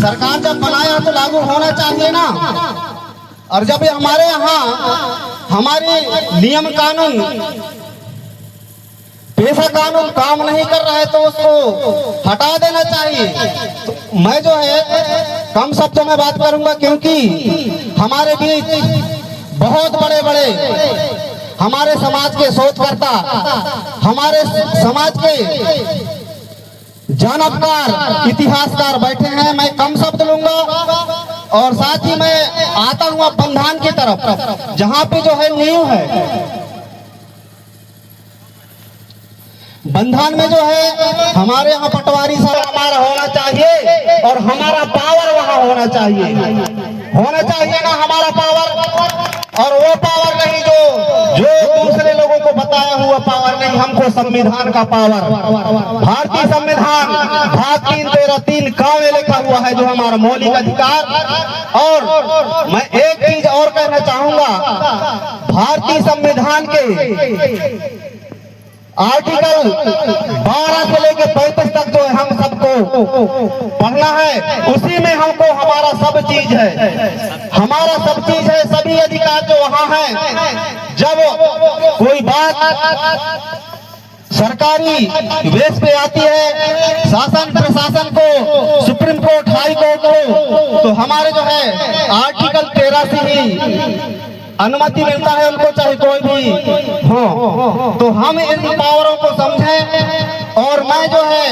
सरकार जब बनाया तो लागू होना चाहिए ना। और जब ये हमारे यहाँ हमारे नियम कानून पेशा कानून काम नहीं कर रहा है तो उसको हटा देना चाहिए। तो मैं जो है कम शब्दों में बात करूंगा, क्योंकि हमारे बीच बहुत बड़े बड़े हमारे समाज के शोधकर्ता, हमारे समाज के जानकार, इतिहासकार बैठे हैं। मैं कम शब्द लूंगा और साथ ही मैं आता हूं अब बंधान की तरफ, जहां पे जो है नींव है। बंधान में जो है हमारे यहाँ पटवारी साहब हमारा होना चाहिए और हमारा पावर वहाँ होना चाहिए ना हमारा पावर। और वो पावर नहीं जो दूसरे लोगों को बताया हुआ पावर नहीं, हमको संविधान का पावर, भारतीय संविधान भाग 3-13 का में लिखा हुआ है जो हमारा मौलिक अधिकार। और मैं एक चीज और कहना चाहूंगा, भारतीय संविधान के आर्टिकल 12 से लेकर 35 तक जो है हम सबको पढ़ना है, उसी में हमको हमारा सब चीज है, हमारा सब चीज है, सभी अधिकार जो वहाँ है। जब कोई बात सरकारी बेस पे आती है, शासन प्रशासन को, सुप्रीम कोर्ट, हाई कोर्ट को, तो हमारे जो है आर्टिकल 13 से ही अनुमति मिलता है उनको, चाहे कोई भी हो। तो हम इन पावरों को समझें और मैं जो है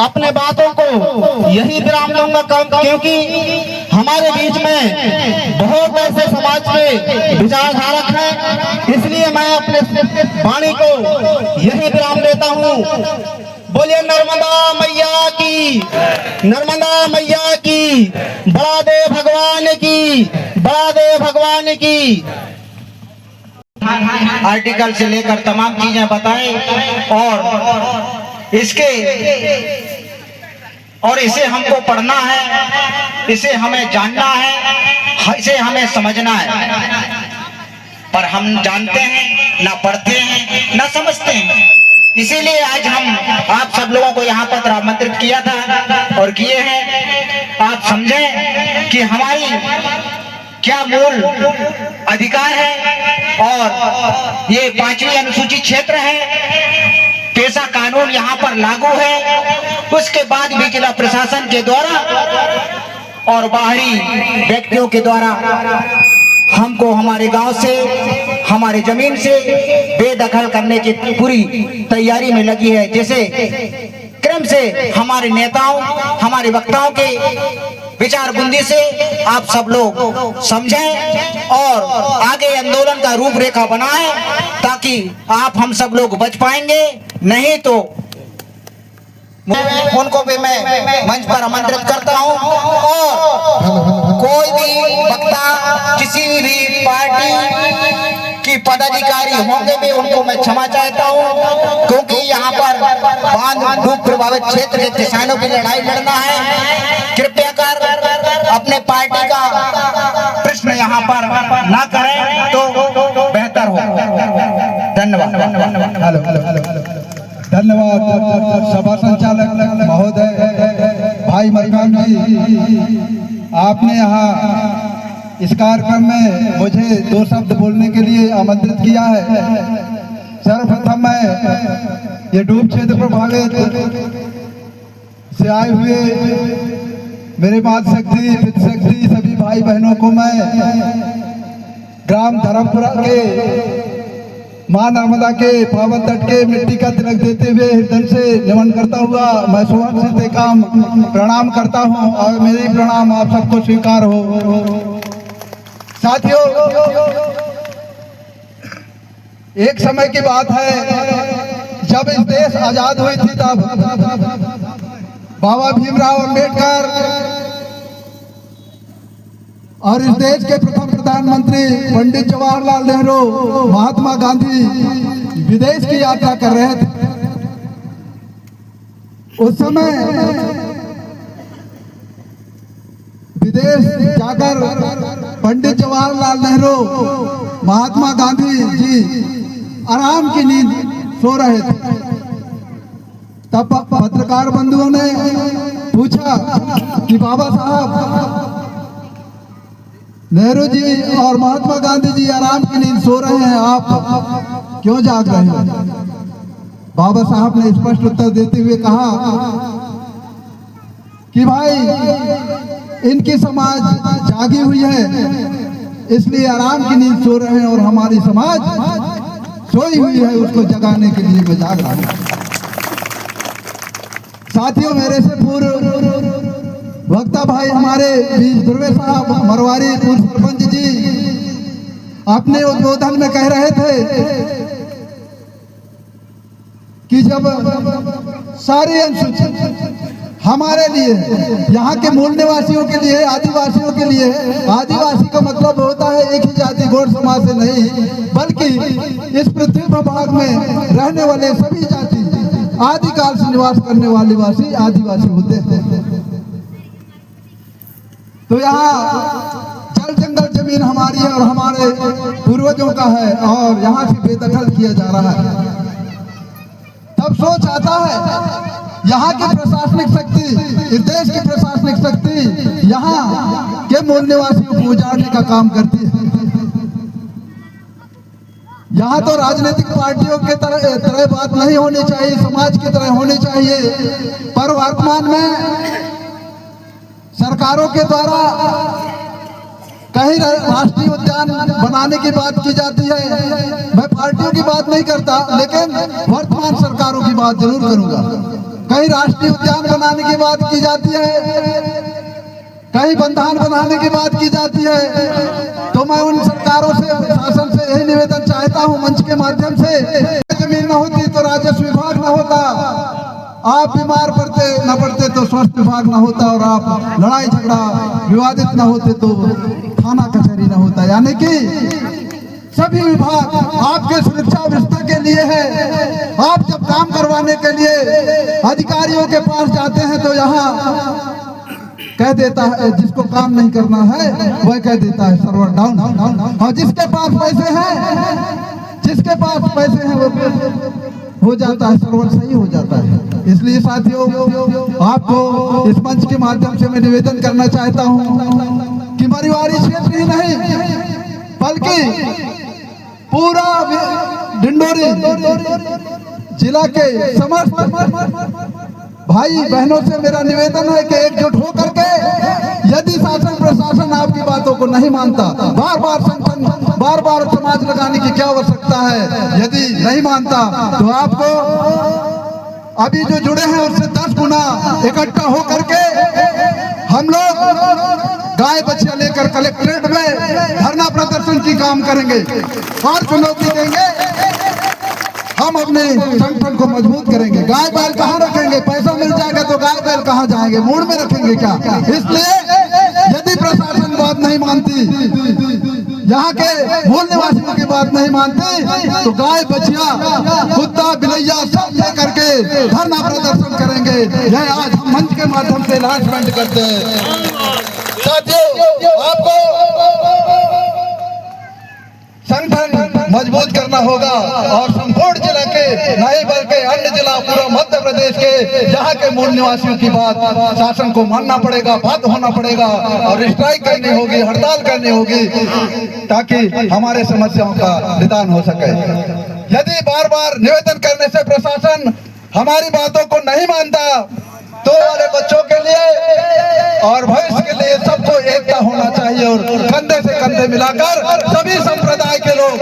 अपने बातों को यही विराम दूंगा, क्योंकि हमारे बीच में बहुत ऐसे समाज के विचारधारक हैं, इसलिए मैं अपने वाणी को यही विराम देता हूँ। बोलिए नर्मदा मैया की, नर्मदा मैया की, बड़ा दे भगवान की, बड़ा दे भगवान की। आर्टिकल से लेकर तमाम चीजें बताएं और इसे हमको पढ़ना है, इसे हमें जानना है, इसे हमें समझना है। पर हम जानते हैं ना, पढ़ते हैं ना, समझते हैं। इसीलिए आज हम आप सब लोगों को यहाँ पर आमंत्रित किया था और किए हैं। आप समझें कि हमारी क्या मूल अधिकार है और ये 5वीं अनुसूचित क्षेत्र है, पेशा कानून यहाँ पर लागू है। उसके बाद भी जिला प्रशासन के द्वारा और बाहरी व्यक्तियों के द्वारा हमको हमारे गांव से, हमारे जमीन से बेदखल करने की पूरी तैयारी में लगी है। जैसे क्रम से हमारे नेताओं, हमारे वक्ताओं के विचार बुंदी से आप सब लोग समझें और आगे आंदोलन का रूपरेखा बनाएं, ताकि आप हम सब लोग बच पाएंगे। नहीं तो उनको भी मैं मंच पर आमंत्रित करता हूं और कोई भी वक्ता किसी भी पार्टी की पदाधिकारी होंगे भी उनको मैं क्षमा चाहता हूं, क्योंकि यहाँ पर बांध डूब प्रभावित क्षेत्र के किसानों की लड़ाई लड़ना है। कृपया कर अपने पार्टी का प्रश्न यहाँ पर ना करें तो बेहतर हो। धन्यवाद। धन्यवाद सभा संचालक महोदय भाई मरिमान जी, आपने यहाँ इस कार्यक्रम में मुझे 2 शब्द बोलने के लिए आमंत्रित किया है। सर्वप्रथम मैं ये डूब क्षेत्र प्रभावित से आए हुए मेरे माता शक्ति, पितृ शक्ति सभी भाई बहनों को मैं ग्राम धर्मपुरा के मां नर्मदा के पावन तट के मिट्टी का तिलक देते हुए हृदय से नमन करता हुआ मैं सुहाग से काम प्रणाम करता हूं और मेरे प्रणाम आप सबको स्वीकार हो। साथियों, एक समय की बात है जब इस देश आजाद हुई थी, तब बाबा भीमराव अंबेडकर और इस देश के प्रथम प्रधानमंत्री पंडित जवाहरलाल नेहरू, महात्मा गांधी विदेश की यात्रा कर रहे थे। उस समय विदेश जाकर पंडित जवाहरलाल नेहरू, महात्मा गांधी जी आराम की नींद सो रहे थे। तब पत्रकार बंधुओं ने पूछा कि बाबा साहब, नेहरू जी और महात्मा गांधी जी आराम की नींद सो रहे हैं, आप क्यों जाग रहे हो? बाबा साहब ने स्पष्ट उत्तर देते हुए कहा कि भाई इनकी समाज जागी हुई है, इसलिए आराम की नींद सो रहे हैं, और हमारी समाज सोई हुई है, उसको जगाने के लिए मैं जाग रहा हूं। साथियों, मेरे से पूर्व वक्ता भाई हमारे बीज ध्रुवे साहब मरवारी पूर्व सरपंच जी अपने उद्बोधन में कह रहे थे कि जब सारे अनुसूचित हमारे लिए, यहाँ के मूल निवासियों के लिए, आदिवासियों के लिए, आदिवासी का मतलब होता है एक ही जाति गौड़ समाज से नहीं, बल्कि इस पृथ्वी भाग में रहने वाले सभी जाति आदिकाल से निवास करने वाले वासी आदिवासी होते हैं। तो यहाँ जल जंगल जमीन हमारी है और हमारे पूर्वजों का है, और यहाँ से बेदखल किया जा रहा है। तब सोच आता है यहाँ की प्रशासनिक शक्ति, इस देश की प्रशासनिक शक्ति यहाँ के मूल निवासियों को उजाड़ने का काम करती है। यहाँ तो राजनीतिक पार्टियों के तरह बात नहीं होनी चाहिए, समाज की तरह होनी चाहिए, पर वर्तमान में सरकारों के द्वारा कहीं राष्ट्रीय उद्यान बनाने की बात की जाती है। मैं पार्टियों की बात नहीं करता, लेकिन वर्तमान सरकारों की बात जरूर करूंगा। कहीं राष्ट्रीय उद्यान बनाने की बात की जाती है, कहीं बंधान बनाने की बात की जाती है। तो मैं उन सरकारों से, शासन से यही निवेदन चाहता हूं मंच के माध्यम से, जमीन न होती तो राजस्व विभाग न होता, आप बीमार पड़ते न पड़ते तो स्वास्थ्य विभाग न होता, और आप लड़ाई झगड़ा विवादित न होते तो थाना कचहरी न होता। यानी कि सभी विभाग आपके सुरक्षा व्यवस्था के लिए है। आप जब काम करवाने के लिए अधिकारियों के पास जाते हैं तो यहाँ कह देता है, जिसको काम नहीं करना है वह कह देता है सर्वर डाउन, और जिसके पास पैसे हैं, जिसके पास पैसे हैं वो हो जाता है, सर्वर सही हो जाता है। इसलिए साथियों, आपको इस मंच के माध्यम से मैं निवेदन करना चाहता हूं कि मरवारी क्षेत्र ही नहीं बल्कि पूरा डिंडोरी जिला के समस्त भाई बहनों से मेरा निवेदन है कि एकजुट होकर के, यदि शासन प्रशासन आपकी बातों को नहीं मानता, बार बार संगठन, बार बार समाज लगाने की क्या आवश्यकता है, यदि नहीं मानता तो आपको अभी जो जुड़े हैं उससे 10 गुना इकट्ठा होकर के हम लोग गाय बच्चा लेकर कलेक्ट्रेट में धरना प्रदर्शन की काम करेंगे और चुनौती देंगे। हम अपने संगठन को मजबूत करेंगे। गाय बैल कहाँ रखेंगे? पैसा मिल जाएगा तो गाय बैल कहाँ जाएंगे? मूड में रखेंगे क्या? इसलिए यदि प्रशासन बात नहीं मानती, यहाँ के मूल निवासियों की बात नहीं मानती, तो गाय बछिया कुत्ता बिलैया सब लेकर के धरना प्रदर्शन करेंगे। यह आज हम मंच के माध्यम से अनाउंसमेंट करते हैं। साथियों, आपको संगठन मजबूत करना होगा और संपूर्ण जिला के, नहीं बल्कि अन्य जिला पूरा मध्य प्रदेश के यहाँ के मूल निवासियों की बात शासन को मानना पड़ेगा, बाध्य होना पड़ेगा और स्ट्राइक करनी होगी, हड़ताल करनी होगी, ताकि हमारे समस्याओं का निदान हो सके। यदि बार बार निवेदन करने से प्रशासन हमारी बातों को नहीं मानता तो वाले बच्चों के लिए और भविष्य के लिए सबको एकता होना चाहिए और कंधे से कंधे मिलाकर सभी संप्रदाय के लोग,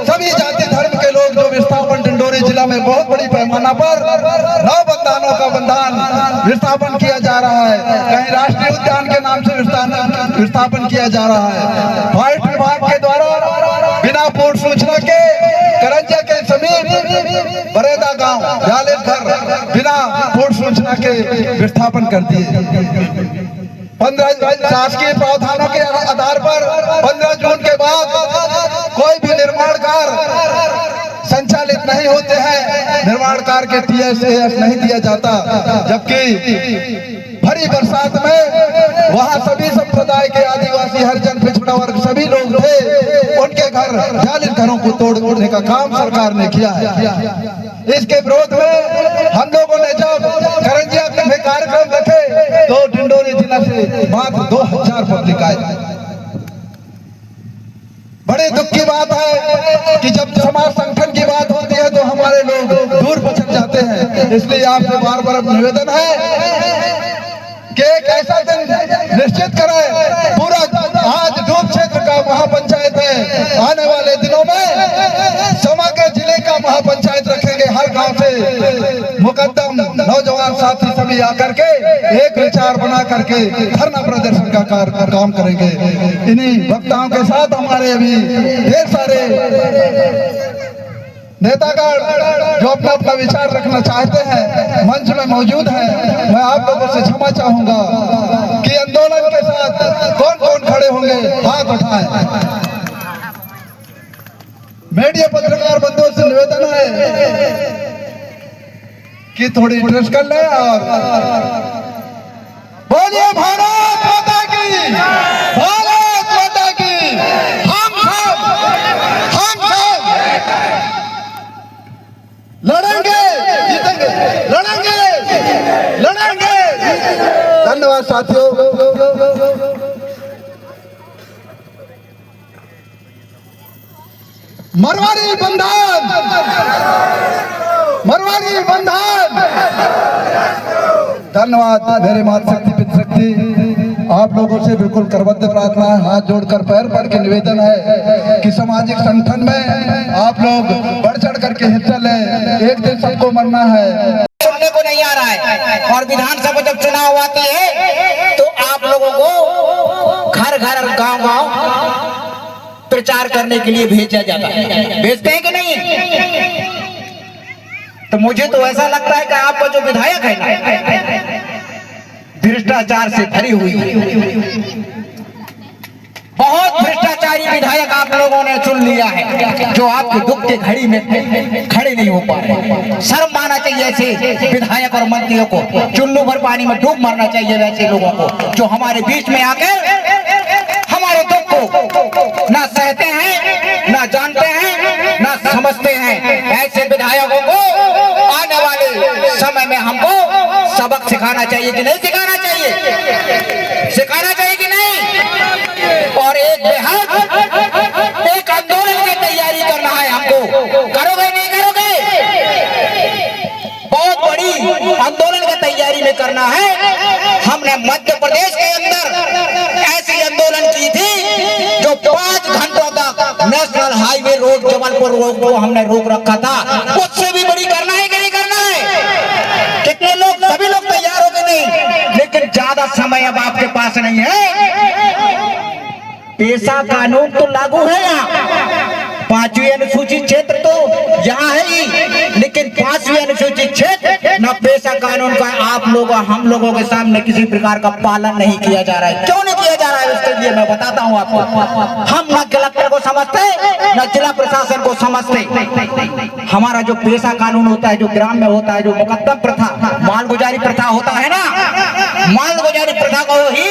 सभी जाति धर्म के लोग जो विस्थापन डिंडोरी जिला में बहुत बड़ी पैमाना पर 9 बंधानों का बंधान विस्थापन किया जा रहा है, कहीं राष्ट्रीय उद्यान के नाम से विस्थापन किया जा रहा है। फॉरेस्ट विभाग के द्वारा बिना पूर्व सूचना के करंजा के समीप बरेदा गांव 42 घर बिना पूर्व सूचना के विस्थापन कर दिए। 15 शासकीय प्रावधानों के आधार पर 15 जून के बाद कोई भी निर्माण कार्य संचालित नहीं होते हैं, निर्माण कार्य के TS नहीं दिया जाता, जबकि भरी बरसात में वहां सभी संप्रदाय के आदिवासी, हरिजन, पिछड़ा वर्ग सभी लोग थे, उनके घर 40 घरों को तोड़ने का काम सरकार ने किया है। इसके विरोध में हम लोगों ने जब करंजिया में कार्यक्रम रखे योजना से मात्र 2000 पब्लिक आए। बड़े दुख की बात है कि जब समाज संगठन की बात होती है तो हमारे लोग दूर पछट जाते हैं। इसलिए आपसे बार बार निवेदन है कि एक ऐसा दिन निश्चित करें। पूरा आज डूब क्षेत्र का महापंचायत है, आने वाले दिनों में समग्र जिले का महापंचायत रखेंगे। हर गांव से मुकद्दम नौजवान साथी सभी आकर के एक विचार बना करके धरना प्रदर्शन का काम करेंगे। इन्हीं वक्ताओं के साथ हमारे अभी ढेर सारे नेतागण जो अपना अपना विचार रखना चाहते हैं मंच में मौजूद हैं। मैं आप लोगों से क्षमा चाहूंगा कि आंदोलन के साथ कौन कौन खड़े होंगे, हाथ उठाएं। मीडिया पत्रकार बंधुओं से निवेदन है कि थोड़ी इंटरेस्ट कर लें और बोलिए भारत माता की, भारत माता की। हम सब लड़ेंगे, जीतेंगे, लड़ेंगे, लड़ेंगे। धन्यवाद साथियों। मरवाड़ी बंधन, मरवाड़ी बंधन। धन्यवाद मेरे मातृशक्ति पितृशक्ति। आप लोगों से बिल्कुल करबद्ध प्रार्थना है, हाथ जोड़कर पैर पड़ के निवेदन है कि सामाजिक संगठन में आप लोग बढ़ चढ़ करके हिस्सा लें। एक दिन सबको मरना है। सुनने को नहीं आ रहा है। और विधानसभा जब चुनाव आती है तो आप लोगों को घर घर और गांव गांव प्रचार करने के लिए भेजा जाता है। भेजते हैं कि नहीं? तो मुझे तो ऐसा लगता है कि आपका जो विधायक है ना, भ्रष्टाचार से भरी हुई है। बहुत भ्रष्टाचारी विधायक आप लोगों ने चुन लिया है जो आपके दुख के घड़ी में खड़े नहीं हो पा रहे। शर्म आना चाहिए ऐसे विधायक और मंत्रियों को। चुल्लू भर पानी में डूब मरना चाहिए वैसे लोगों को जो हमारे बीच में आकर हमारे दुख को ना सहते हैं, ना जानते हैं, ना समझते हैं। ऐसे विधायकों को आने वाले समय में हमको सबक सिखाना चाहिए कि नहीं सिखाना चाहिए? सिखाना चाहिए कि नहीं? और एक बेहद एक आंदोलन की तैयारी करना है हमको। करोगे नहीं करोगे? बहुत बड़ी आंदोलन की तैयारी में करना है। हमने मध्य प्रदेश के अंदर ऐसी आंदोलन की थी जो 5 घंटों तक national highway road Jabalpur road को हमने रोक रखा था। उससे भी बड़ी करना है कि नहीं करना है? कितने लोग, सभी लोग तैयार हो गए नहीं, लेकिन ज्यादा समय अब आपके पास नहीं है। पेशा कानून तो लागू है यहाँ, 5वीं अनुसूचित क्षेत्र तो यहाँ है ही, लेकिन 5वीं अनुसूचित क्षेत्र न पेशा कानून का आप लोग हम लोगों के सामने किसी प्रकार का पालन नहीं किया जा रहा है। क्यों नहीं किया जा रहा है उसके लिए मैं बताता हूँ आपको। हम न कलेक्टर को समझते न जिला प्रशासन को समझते। हमारा जो पेशा कानून होता है, जो ग्राम में होता है, जो मुकद्दम प्रथा, मालगुजारी प्रथा होता है ना, मालगुजारी प्रथा को ही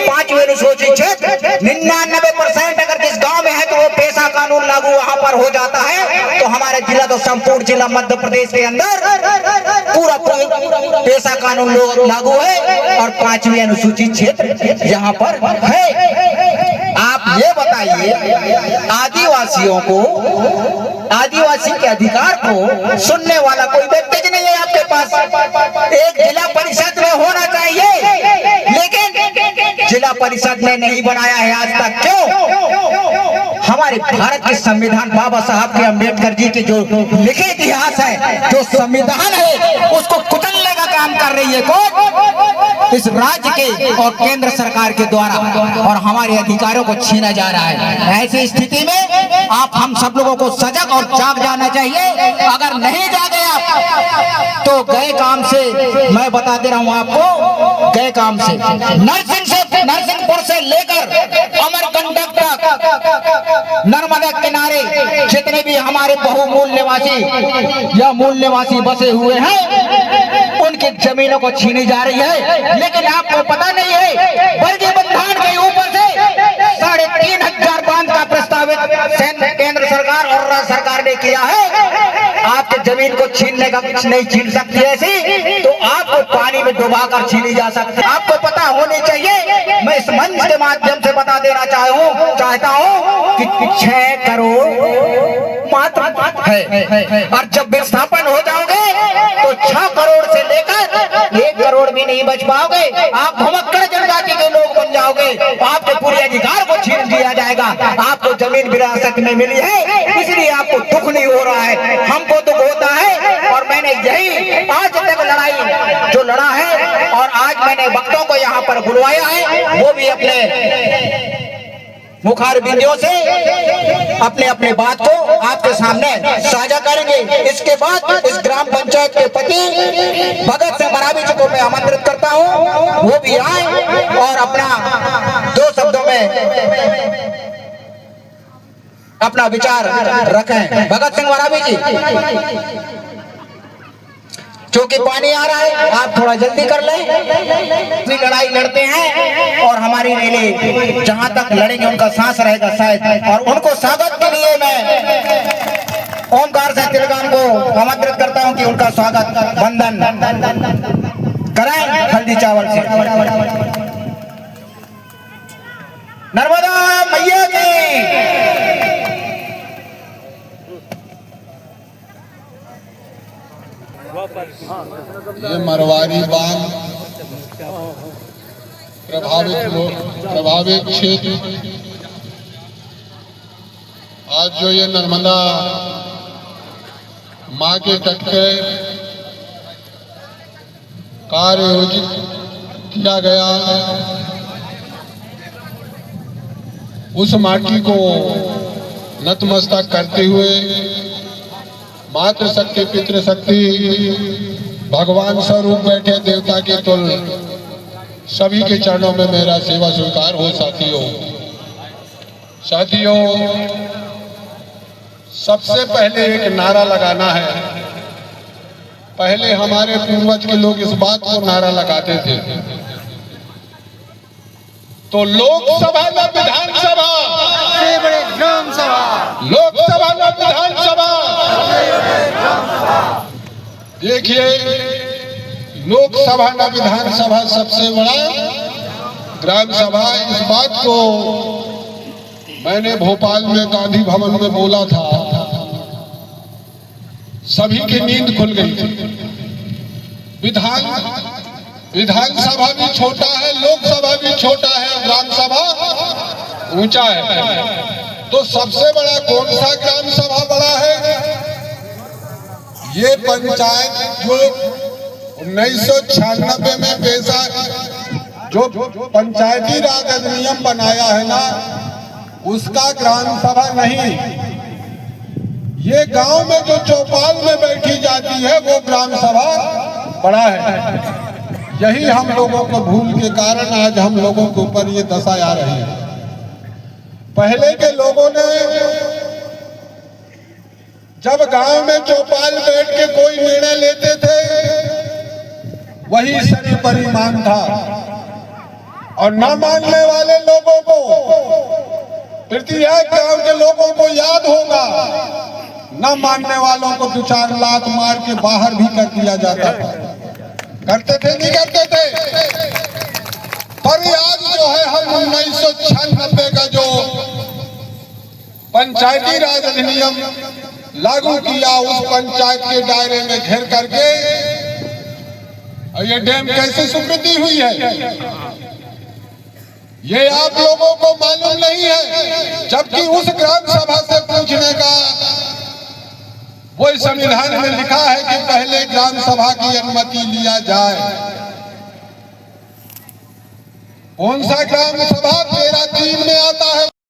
5वीं अनुसूचित क्षेत्र 99% अगर जिस गांव में है तो वो पेशा कानून लागू वहां पर हो जाता है। तो हमारे जिला तो संपूर्ण जिला मध्य प्रदेश के अंदर पूरा पेशा कानून लागू है और 5वीं अनुसूचित क्षेत्र यहाँ पर है। आप ये बताइए, आदिवासियों को, आदिवासी के अधिकार को सुनने वाला कोई व्यक्ति नहीं है आपके पास। एक जिला परिषद में होना चाहिए, लेकिन जिला परिषद ने नहीं बनाया है आज तक। क्यों? हमारे भारत के संविधान, बाबा साहब के अम्बेडकर जी के जो लिखे इतिहास है, जो संविधान है, उसको कुचलने का काम कर रही है कौन? इस राज्य के और केंद्र सरकार के द्वारा, और हमारे अधिकारों को छीना जा रहा है। ऐसी स्थिति में आप हम सब लोगों को सजग और जाग जाना चाहिए। अगर नहीं जागे आप तो गए काम से, मैं बता दे रहा हूँ आपको, गए काम से नरसिंहपुर से लेकर अमरकंटक तक, नर्मदा किनारे जितने भी हमारे बहुमूल्य निवासी या मूल निवासी बसे हुए हैं, उनकी जमीनों को छीनी जा रही है। लेकिन आपको पता नहीं है, बल्कि बंधान के ऊपर से 3,500 बांध का प्रस्तावित केंद्र सरकार और राज्य सरकार ने किया है। आपके जमीन को छीनने का कुछ नहीं छीन सकती ऐसी, तो आपको पानी में डुबाकर छीनी जा सकती है। आपको पता होनी चाहिए, मैं इस मंच के माध्यम से बता देना चाहता हूँ कि 6 करोड़ मात्र है, और जब विस्थापन हो जाओगे तो 6 करोड़ से लेकर 1 करोड़ भी नहीं बच पाओगे। आप भुमक्कड़ जनजाति के लोग बन जाओगे, आपके पूरे अधिकार को छीन दिया जाएगा। आपको जमीन विरासत में मिली है, इसलिए आपको दुख नहीं हो रहा है, हमको दुख होता है। और मैंने यही आज तक लड़ाई जो लड़ा है, और आज मैंने वक्तों को यहाँ पर बुलवाया है, वो भी अपने मुखार बिंदियों से अपने अपने बात को आपके सामने साझा करेंगे। इसके बाद इस ग्राम पंचायत के पति भगत सिंह मरावी जी को मैं आमंत्रित करता हूं, वो भी आए और अपना 2 शब्दों में अपना विचार रखें। भगत सिंह मरावी जी, क्योंकि पानी आ रहा है, आप थोड़ा जल्दी कर लें। इतनी लड़ाई लड़ते हैं और हमारी रैली जहां तक लड़ेंगे उनका सांस रहेगा शायद, और उनको स्वागत के लिए मैं ओमकार से तिलगान को आमंत्रित करता हूं कि उनका स्वागत वंदन कराएं हल्दी चावल से। नर्मदा मैया की। ये मरवारी बांध प्रभावित क्षेत्र, आज जो ये नर्मदा माँ के तट पे कार्य आयोजित किया गया, उस माटी को नतमस्तक करते हुए मातृ शक्ति पितृ शक्ति भगवान स्वरूप बैठे देवता के तुल सभी के चरणों में मेरा सेवा स्वीकार हो। साथियों, सबसे पहले एक नारा लगाना है। पहले हमारे पूर्वज के लोग इस बात को नारा लगाते थे, तो लोकसभा न विधानसभा, लोकसभा न विधानसभा। देखिए, लोकसभा न विधानसभा सबसे बड़ा ग्राम सभा। इस बात को मैंने भोपाल में गांधी भवन में बोला था, सभी की नींद खुल गई थी। विधानसभा भी छोटा है, लोकसभा भी छोटा है, ग्राम सभा ऊंचा है। तो सबसे बड़ा कौन सा ग्राम सभा बड़ा है? ये पंचायत जो 1996 में पेशा जो पंचायती राज अधिनियम बनाया है ना, उसका ग्राम सभा नहीं, ये गांव में जो चौपाल में बैठी जाती है वो ग्राम सभा बड़ा है। यही हम लोगों को भूल के कारण आज हम लोगों के ऊपर ये दशा आ रही है। पहले के लोगों ने जब गांव में चौपाल बैठ के कोई निर्णय लेते थे, वही सही परिमाण था, और न मानने वाले लोगों को, प्रत्येक गांव के लोगों को याद होगा, न मानने वालों को 2-4 लात मार के बाहर भी कर दिया जाता था। करते थे नहीं करते थे? पर आज जो है हम 1996 का जो पंचायती राज अधिनियम लागू किया, उस पंचायत के दायरे में घेर करके ये डैम कैसे स्वीकृति हुई है, ये आप लोगों को मालूम नहीं है। जबकि उस ग्राम सभा से पूछने का वही संविधान में लिखा है कि पहले ग्राम सभा की अनुमति लिया जाए। कौन सा ग्राम सभा 13(3) में आता है?